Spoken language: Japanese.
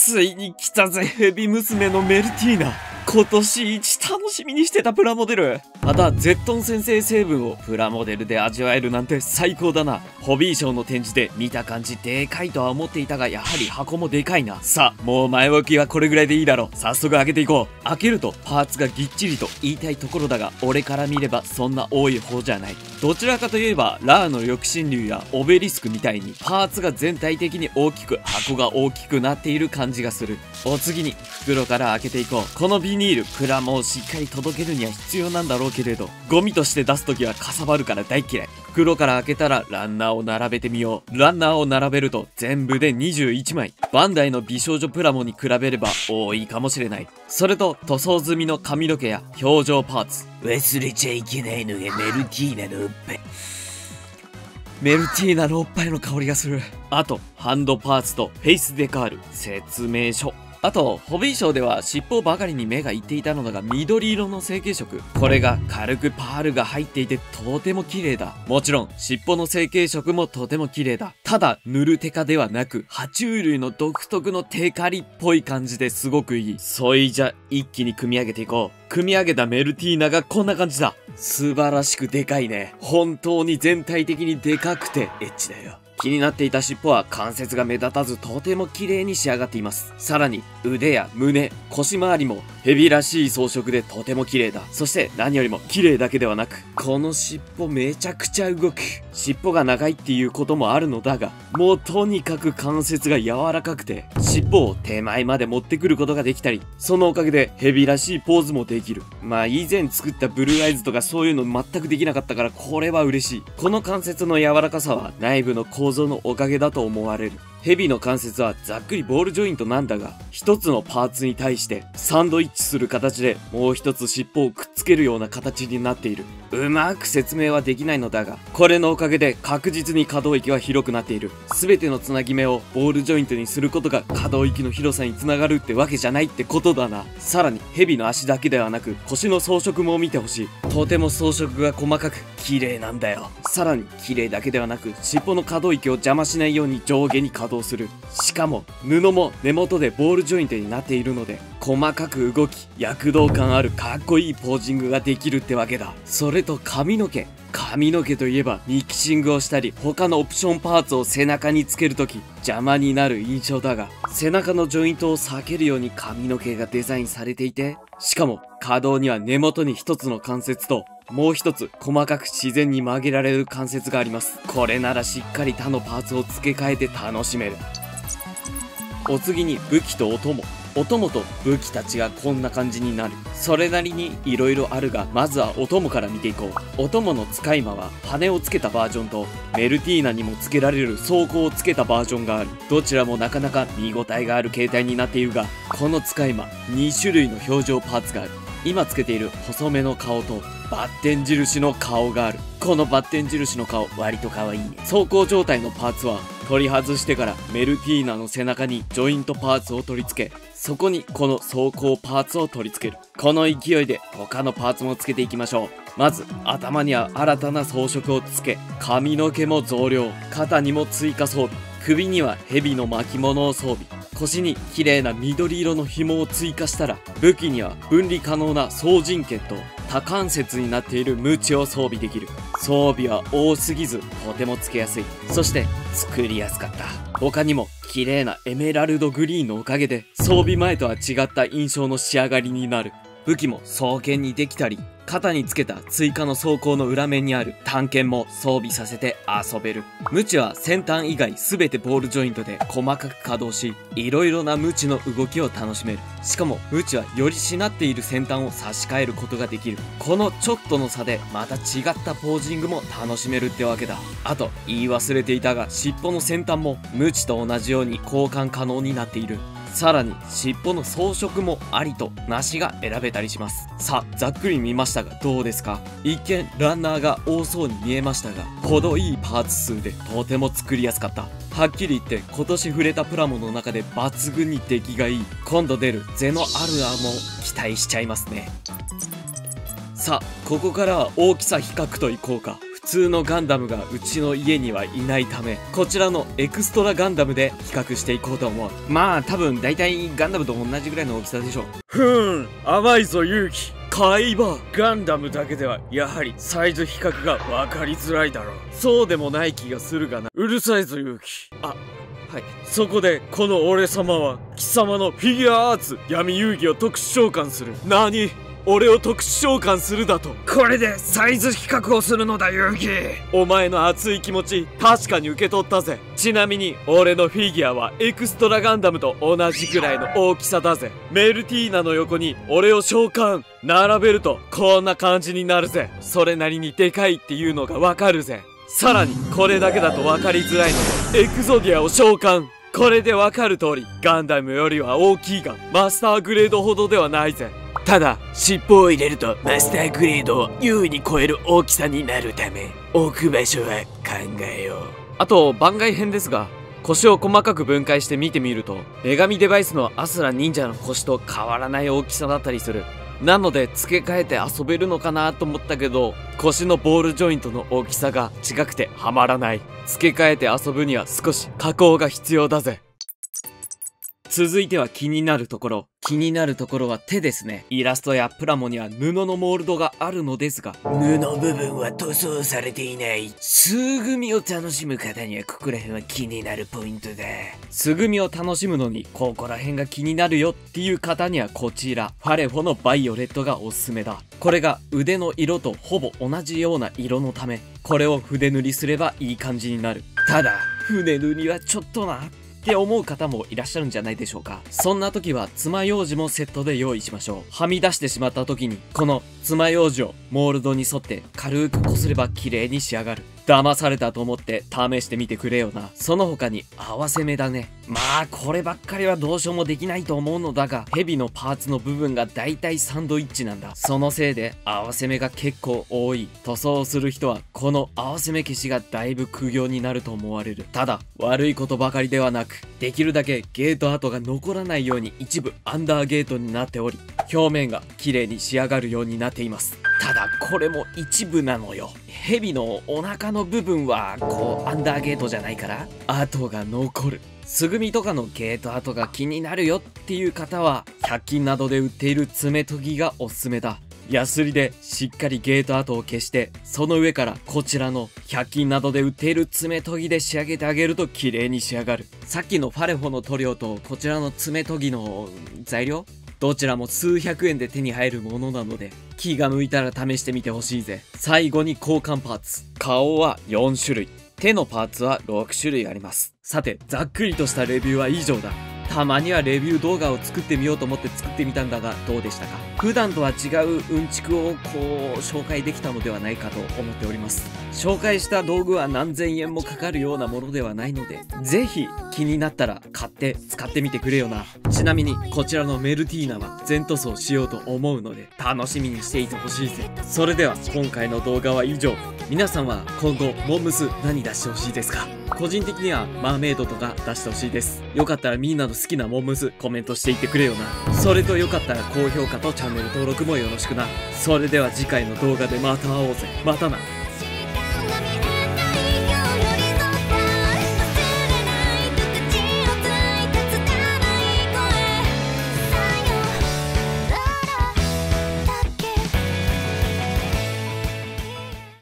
ついに来たぜ、ヘビ娘のメルティーナ。今年一楽しみにしてたプラモデル。また、ゼットン先生成分をプラモデルで味わえるなんて最高だな。ホビーショーの展示で見た感じでかいとは思っていたが、やはり箱もでかいな。さあ、もう前置きはこれぐらいでいいだろう。早速開けていこう。開けるとパーツがぎっちりと言いたいところだが、俺から見ればそんな多い方じゃない。どちらかといえば、ラーの翼神竜やオベリスクみたいにパーツが全体的に大きく、箱が大きくなっている感じがする。お次に袋から開けていこう。このビニール、プラモをしっかり届けるには必要なんだろうけれど、ゴミとして出すときはかさばるから大嫌い。袋から開けたらランナーを並べてみよう。ランナーを並べると全部で21枚。バンダイの美少女プラモに比べれば多いかもしれない。それと塗装済みの髪の毛や表情パーツ。忘れちゃいけないのがメルティーナのおっぱい。メルティーナのおっぱいの香りがする。あと、ハンドパーツとフェイスデカール、説明書。あと、ホビーショーでは尻尾ばかりに目がいっていたのだが、緑色の成型色。これが軽くパールが入っていてとても綺麗だ。もちろん、尻尾の成型色もとても綺麗だ。ただ、塗るテカではなく、爬虫類の独特のテカリっぽい感じですごくいい。そいじゃ、一気に組み上げていこう。組み上げたメルティーナがこんな感じだ。素晴らしくでかいね。本当に全体的にでかくてエッチだよ。気になっていた尻尾は関節が目立たずとても綺麗に仕上がっています。さらに腕や胸、腰回りもヘビらしい装飾でとても綺麗だ。そして何よりも綺麗だけではなく、この尻尾めちゃくちゃ動く。尻尾が長いっていうこともあるのだが、もうとにかく関節が柔らかくて、尻尾を手前まで持ってくることができたり、そのおかげでヘビらしいポーズもできる。まあ以前作ったブルーアイズとかそういうの全くできなかったからこれは嬉しい。この関節の柔らかさは内部の構造のおかげだと思われる。ヘビの関節はざっくりボールジョイントなんだが、一つのパーツに対してサンドイッチする形でもう一つ尻尾をくっつけるような形になっている。うまく説明はできないのだが、これのおかげで確実に可動域は広くなっている。すべてのつなぎ目をボールジョイントにすることが可動域の広さにつながるってわけじゃないってことだな。さらにヘビの足だけではなく腰の装飾も見てほしい。とても装飾が細かく綺麗なんだよ。さらに綺麗だけではなく尻尾の可動域を邪魔しないように上下に稼働する。しかも布も根元でボールジョイントになっているので、細かく動き躍動感あるかっこいいポージングができるってわけだ。それと髪の毛といえばミキシングをしたり他のオプションパーツを背中につけるとき邪魔になる印象だが、背中のジョイントを避けるように髪の毛がデザインされていて、しかも可動には根元に一つの関節ともう一つ細かく自然に曲げられる関節があります。これならしっかり他のパーツを付け替えて楽しめる。お次に武器とお供。お供と武器たちがこんな感じになる。それなりに色々あるが、まずはお供から見ていこう。お供の使い魔は羽をつけたバージョンとメルティーナにもつけられる装甲をつけたバージョンがある。どちらもなかなか見応えがある形態になっているが、この使い魔2種類の表情パーツがある。今つけている細めの顔とバッテン印の顔がある。このバッテン印の顔割と可愛いね。走行状態のパーツは取り外してからメルティーナの背中にジョイントパーツを取り付け、そこにこの走行パーツを取り付ける。この勢いで他のパーツも付けていきましょう。まず頭には新たな装飾を付け、髪の毛も増量、肩にも追加装備、首には蛇の巻物を装備、腰に綺麗な緑色の紐を追加したら、武器には分離可能な双人剣と多関節になっているムチを装備できる。装備は多すぎずとてもつけやすい。そして作りやすかった。他にも綺麗なエメラルドグリーンのおかげで装備前とは違った印象の仕上がりになる。武器も双剣にできたり、肩につけた追加の装甲の裏面にある短剣も装備させて遊べる。ムチは先端以外全てボールジョイントで細かく稼働し、いろいろなムチの動きを楽しめる。しかもムチはよりしなっている先端を差し替えることができる。このちょっとの差でまた違ったポージングも楽しめるってわけだ。あと言い忘れていたが、尻尾の先端もムチと同じように交換可能になっている。さらに尻尾の装飾もありとなしが選べたりします。さあざっくり見ましたがどうですか？一見ランナーが多そうに見えましたが、程いいパーツ数でとても作りやすかった。はっきり言って今年触れたプラモの中で抜群に出来がいい。今度出るゼノアルアーも期待しちゃいますね。さあここからは大きさ比較といこうか。普通のガンダムがうちの家にはいないため、こちらのエクストラガンダムで比較していこうと思う。まあ多分大体ガンダムと同じぐらいの大きさでしょう。甘いぞ勇気。海馬ガンダムだけではやはりサイズ比較が分かりづらいだろう。そうでもない気がするがな。うるさいぞ勇気。はい。そこでこの俺様は貴様のフィギュアアーツ闇遊戯を特殊召喚する。何？俺を特殊召喚するだと。これでサイズ比較をするのだ遊戯。お前の熱い気持ち確かに受け取ったぜ。ちなみに俺のフィギュアはエクストラガンダムと同じくらいの大きさだぜ。メルティーナの横に俺を召喚並べるとこんな感じになるぜ。それなりにでかいっていうのがわかるぜ。さらにこれだけだと分かりづらいのでエクゾディアを召喚。これで分かる通りガンダムよりは大きいがマスターグレードほどではないぜ。ただ尻尾を入れるとマスターグレードを優に超える大きさになるため置く場所は考えよう。あと番外編ですが、腰を細かく分解して見てみると女神デバイスのアスラ忍者の腰と変わらない大きさだったりする。なので付け替えて遊べるのかなと思ったけど、腰のボールジョイントの大きさが違くてはまらない。付け替えて遊ぶには少し加工が必要だぜ。続いては気になるところ。気になるところは手ですね。イラストやプラモには布のモールドがあるのですが、布部分は塗装されていない。素組みを楽しむ方にはここら辺は気になるポイントだ。素組みを楽しむのにここら辺が気になるよっていう方にはこちらファレフォのバイオレットがおすすめだ。これが腕の色とほぼ同じような色のため、これを筆塗りすればいい感じになる。ただ筆塗りはちょっとなって思う方もいらっしゃるんじゃないでしょうか。そんな時は爪楊枝もセットで用意しましょう。はみ出してしまった時にこの爪楊枝をモールドに沿って軽くこすれば綺麗に仕上がる。騙されたと思って試してみてくれよな。その他に合わせ目だね。まあこればっかりはどうしようもできないと思うのだが、ヘビのパーツの部分がだいたいサンドイッチなんだ。そのせいで合わせ目が結構多い。塗装をする人はこの合わせ目消しがだいぶ苦行になると思われる。ただ悪いことばかりではなく、できるだけゲート跡が残らないように一部アンダーゲートになっており、表面が綺麗に仕上がるようになっています。ただこれも一部なのよ。ヘビのお腹の部分はこうアンダーゲートじゃないから跡が残る。素組みとかのゲート跡が気になるよっていう方は100均などで売っている爪研ぎがおすすめだ。ヤスリでしっかりゲート跡を消して、その上からこちらの100均などで売っている爪研ぎで仕上げてあげると綺麗に仕上がる。さっきのファレフォの塗料とこちらの爪研ぎの材料、どちらも数百円で手に入るものなので気が向いたら試してみてほしいぜ。最後に交換パーツ。顔は4種類、手のパーツは6種類あります。さてざっくりとしたレビューは以上だ。たまにはレビュー動画を作ってみようと思って作ってみたんだがどうでしたか。普段とは違ううんちくを紹介できたのではないかと思っております。紹介した道具は何千円もかかるようなものではないので、ぜひ気になったら買って使ってみてくれよな。ちなみにこちらのメルティーナは全塗装しようと思うので楽しみにしていてほしいぜ。それでは今回の動画は以上。皆さんは今後モンムス何出してほしいですか。個人的にはマーメイドとか出してほしいです。よかったらみんなの好きなモンムスコメントしていってくれよな。それとよかったら高評価とチャンネル登録もよろしくな。それでは次回の動画でまた会おうぜ。またな。